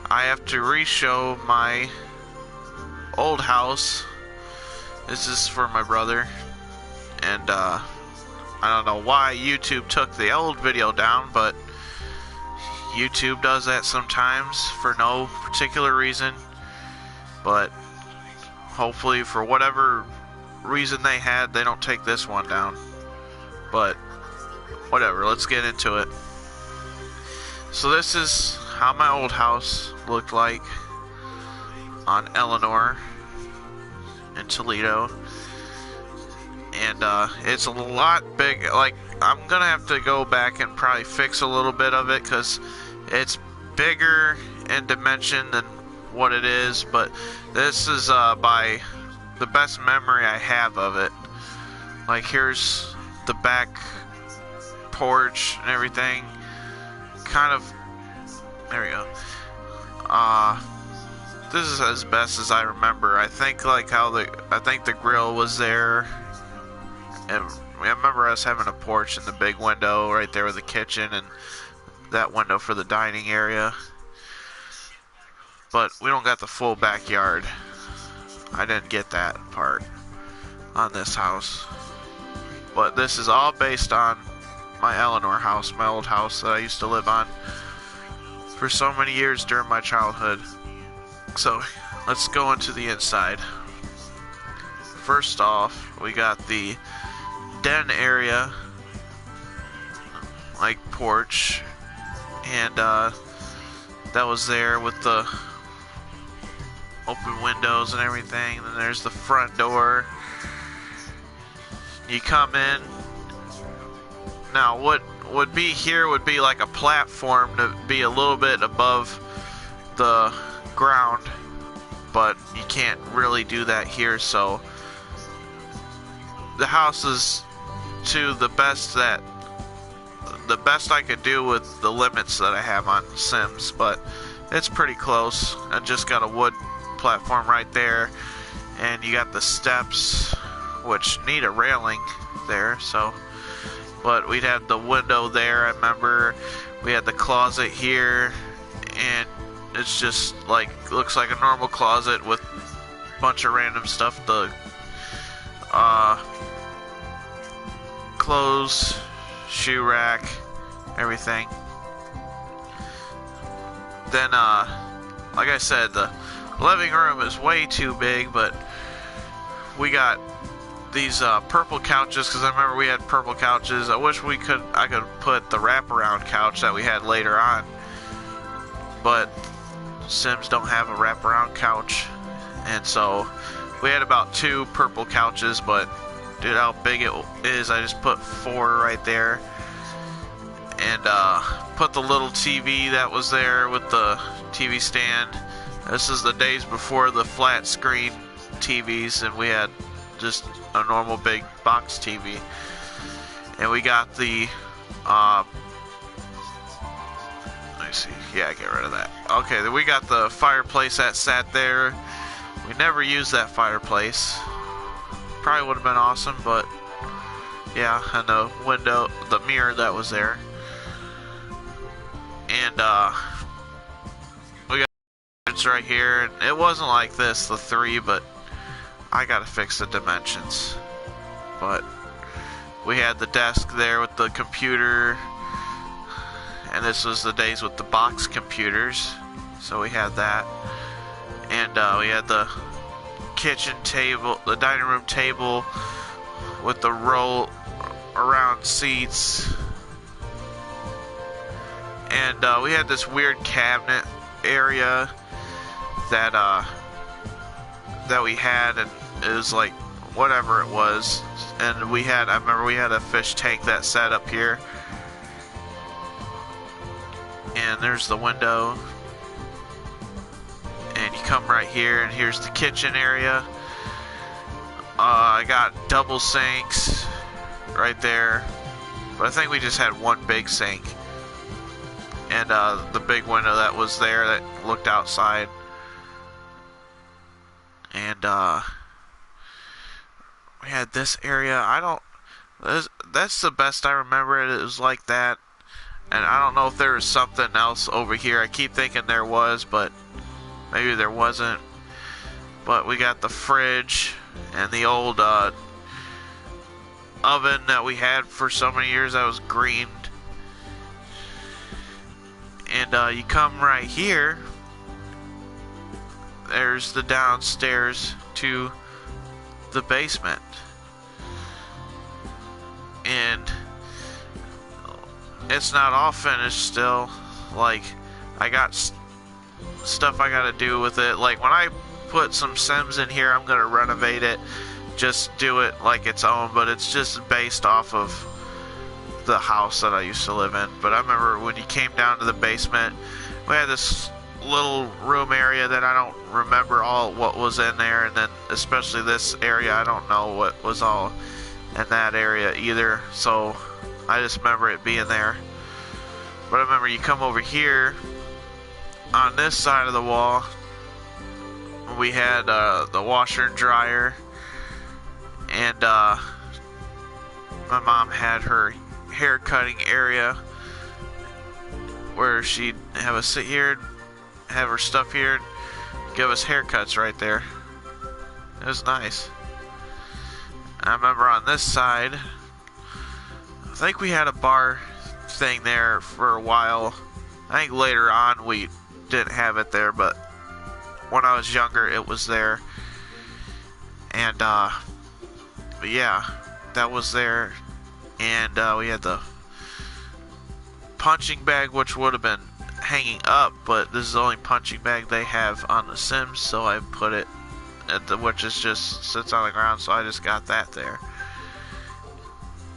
I have to re-show my old house. This is for my brother, and I don't know why YouTube took the old video down, but YouTube does that sometimes for no particular reason. But hopefully, for whatever reason they had, they don't take this one down. But whatever, let's get into it. So this is how my old house looked like on Eleanor in Toledo. And it's a lot big. Like, I'm gonna have to go back and probably fix a little bit of it because it's bigger in dimension than what it is. But this is by the best memory I have of it. Like, here's the back porch and everything. Kind of, there we go. This is as best as I remember. I think like how I think the grill was there. And I remember us having a porch and the big window right there with the kitchen and that window for the dining area. But we don't got the full backyard. I didn't get that part on this house. But this is all based on my Eleanor house, my old house that I used to live on for so many years during my childhood. So let's go into the inside. First off, we got the den area, like porch, and that was there with the open windows and everything. Then there's the front door. You come in. Now what would be here would be like a platform to be a little bit above the ground, but you can't really do that here. So the house is to the best I could do with the limits that I have on Sims, but it's pretty close. I just got a wood platform right there, and you got the steps, which need a railing there. So, but we'd have the window there. I remember we had the closet here, and it's just like looks like a normal closet with a bunch of random stuff. The clothes, shoe rack, everything. Then, like I said, the living room is way too big, but we got these purple couches because I remember we had purple couches. I wish I could put the wraparound couch that we had later on, but Sims don't have a wraparound couch, and so we had about 2 purple couches, but dude, how big it is, I just put 4 right there. And put the little TV that was there with the TV stand. This is the days before the flat screen TVs, and we had just a normal big box TV. And we got the let me see, yeah, get rid of that. Okay, then we got the fireplace that sat there. We never used that fireplace. Probably would have been awesome, but yeah, and the window, the mirror that was there. And we got it's right here, and it wasn't like this, the 3, but I gotta fix the dimensions. But we had the desk there with the computer, and this was the days with the box computers, so we had that. And we had the kitchen table, the dining room table with the roll around seats. And we had this weird cabinet area that we had, and it was like whatever it was. And I remember we had a fish tank that sat up here. And there's the window. And you come right here, and here's the kitchen area. I got double sinks right there, but I think we just had one big sink. And the big window that was there that looked outside. And we had this area. That's the best I remember it. It was like that. And I don't know if there was something else over here. I keep thinking there was, but maybe there wasn't. But we got the fridge and the old oven that we had for so many years that was green. And you come right here, there's the downstairs to the basement. And it's not all finished still. Like, I got stuff I gotta do with it. Like, when I put some Sims in here, I'm gonna renovate it, just do it like its own, but it's just based off of the house that I used to live in. But I remember when you came down to the basement, we had this little room area that I don't remember all what was in there, and then especially this area, I don't know what was all in that area either, so I just remember it being there. But I remember you come over here on this side of the wall, we had the washer and dryer, and my mom had her hair cutting area where she'd have us sit here, have her stuff here, give us haircuts right there. It was nice. I remember on this side, I think we had a bar thing there for a while. I think later on we didn't have it there, but when I was younger it was there. And but yeah, that was there. And we had the punching bag, which would have been hanging up, but this is the only punching bag they have on the Sims, so I put it at the, which is just sits on the ground, so I just got that there.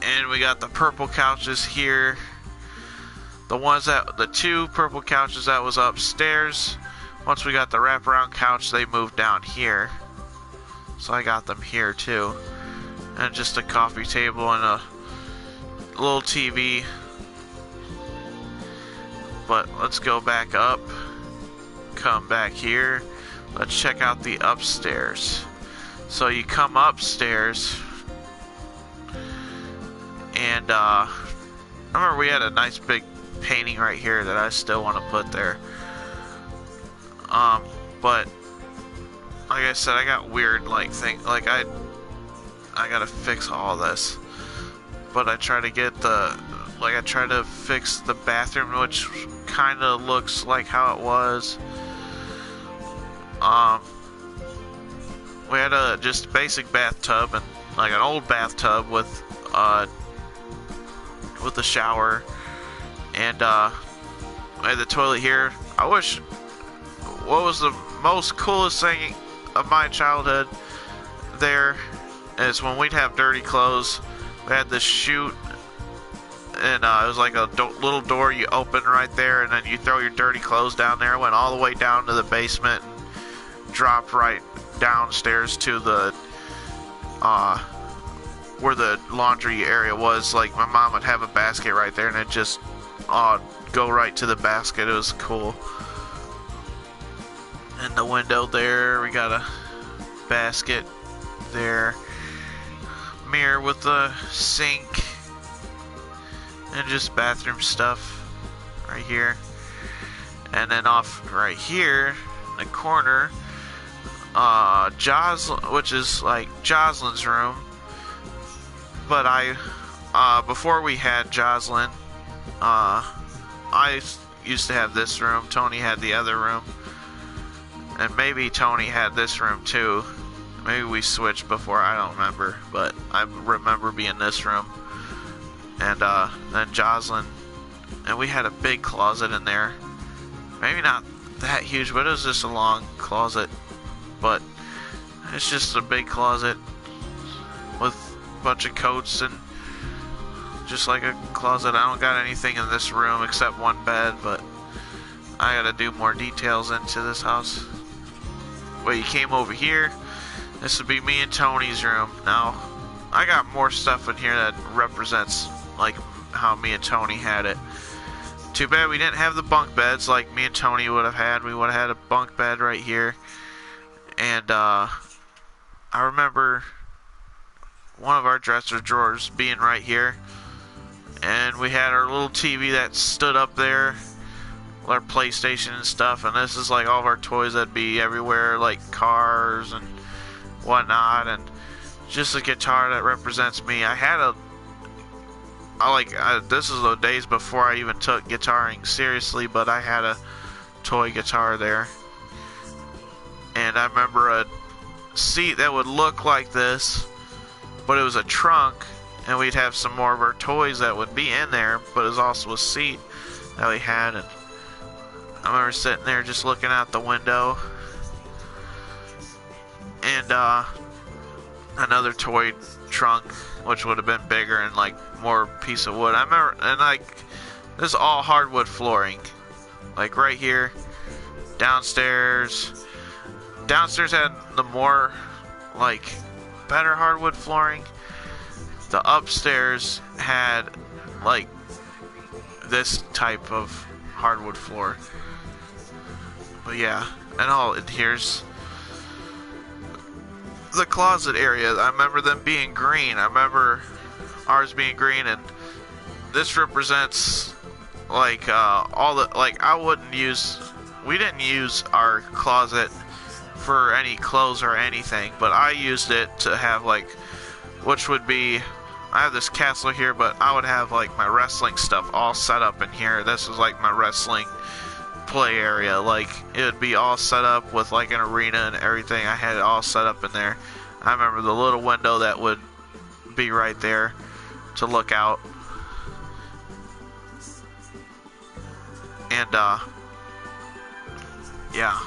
And we got the purple couches here. The two purple couches that was upstairs. Once we got the wraparound couch, they moved down here, so I got them here too. And just a coffee table and a little TV. But let's go back up, come back here, let's check out the upstairs. So you come upstairs, and I remember we had a nice big painting right here that I still want to put there. But like I said, I got weird like I gotta fix all this. But I try to get I try to fix the bathroom, which kind of looks like how it was. We had a just basic bathtub, and like an old bathtub with a shower, and we had the toilet here. I wish, what was the most coolest thing of my childhood there is when we'd have dirty clothes, we had this chute, and it was like a little door you open right there, and then you throw your dirty clothes down there. It went all the way down to the basement and dropped right downstairs to the where the laundry area was. Like, my mom would have a basket right there, and it just go right to the basket. It was cool. In the window there, we got a basket there, mirror with the sink, and just bathroom stuff right here. And then off right here in the corner, Jocelyn, which is like Jocelyn's room. But before we had Jocelyn, I used to have this room. Tony had the other room, and maybe Tony had this room too. Maybe we switched before, I don't remember, but I remember being this room. And then Jocelyn, and we had a big closet in there. Maybe not that huge, but it was just a long closet. But it's just a big closet with a bunch of coats and just like a closet. I don't got anything in this room except one bed, but I gotta do more details into this house. Well, you came over here. This would be me and Tony's room. Now, I got more stuff in here that represents like how me and Tony had it. Too bad we didn't have the bunk beds like me and Tony would have had. We would have had a bunk bed right here. And I remember one of our dresser drawers being right here. and we had our little TV that stood up there, our PlayStation and stuff, and this is like all of our toys that'd be everywhere, like cars and whatnot, and just a guitar that represents me. I had this is the days before I even took guitaring seriously, but I had a toy guitar there, and I remember a seat that would look like this, but it was a trunk, and we'd have some more of our toys that would be in there, but it was also a seat that we had. And I remember sitting there just looking out the window, and another toy trunk, which would have been bigger and like more piece of wood. I remember, and like this is all hardwood flooring, like right here. Downstairs had the more like better hardwood flooring. The upstairs had like this type of hardwood floor. But yeah, and here's the closet area. I remember them being green. I remember ours being green, and this represents like all the, like we didn't use our closet for any clothes or anything, but I used it to have like, which would be, I have this castle here, but I would have like my wrestling stuff all set up in here. This was like my wrestling play area. Like it would be all set up with like an arena and everything. I had it all set up in there. I remember the little window that would be right there to look out. And yeah,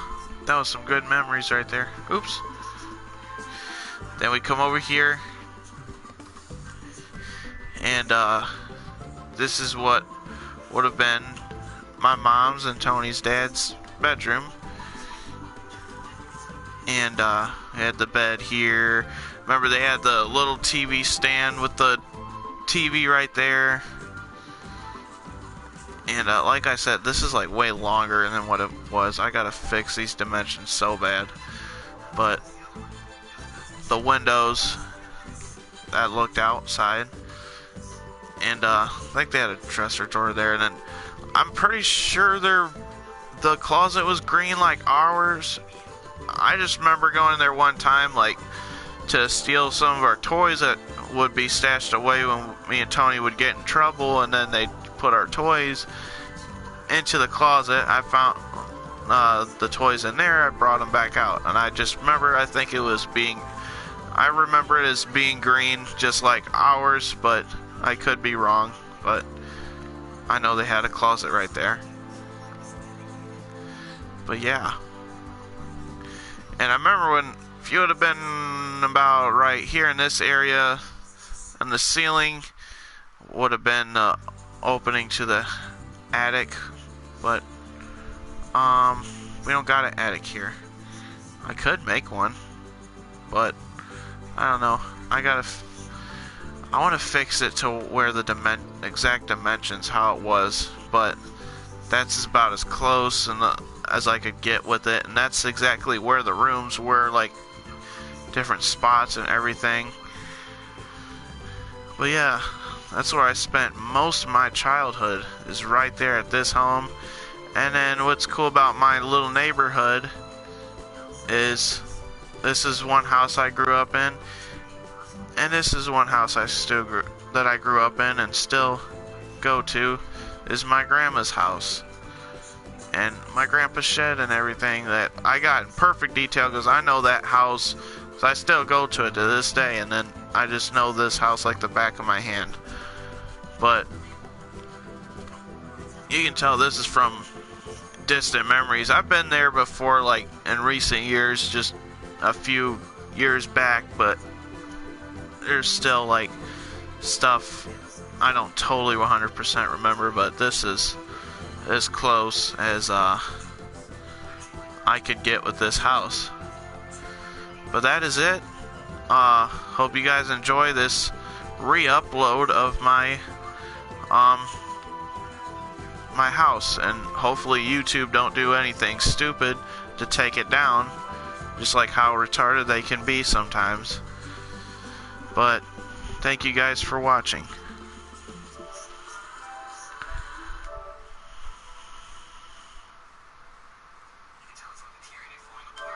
that was some good memories right there. Oops. Then we come over here, and this is what would have been my mom's and Tony's dad's bedroom. And we had the bed here. Remember, they had the little TV stand with the TV right there. And like I said, this is like way longer than what it was. I gotta fix these dimensions so bad. But the windows that looked outside, and I think they had a dresser drawer there. And then I'm pretty sure the closet was green like ours. I just remember going there one time, like, to steal some of our toys that would be stashed away when me and Tony would get in trouble, and then they'd put our toys into the closet. I found the toys in there. I brought them back out, and I just remember, I remember it as being green, just like ours, but I could be wrong. But I know they had a closet right there. But yeah. And I remember if you would have been about right here in this area, and the ceiling would have been opening to the attic, but we don't got an attic here. I could make one, but I don't know. I want to fix it to where the exact dimensions how it was, but that's about as close as I could get with it, and that's exactly where the rooms were, like different spots and everything. But yeah, that's where I spent most of my childhood, is right there at this home. And then what's cool about my little neighborhood is this is one house I grew up in, and this is one house that I grew up in and still go to, is my grandma's house. And my grandpa's shed and everything that I got in perfect detail, because I know that house, so I still go to it to this day, and then I just know this house like the back of my hand. But you can tell this is from distant memories. I've been there before, like in recent years, just a few years back, but there's still like stuff I don't totally 100% remember, but this is as close as I could get with this house. But that is it. Hope you guys enjoy this re-upload of my my house, and hopefully YouTube don't do anything stupid to take it down, just like how retarded they can be sometimes. But thank you guys for watching.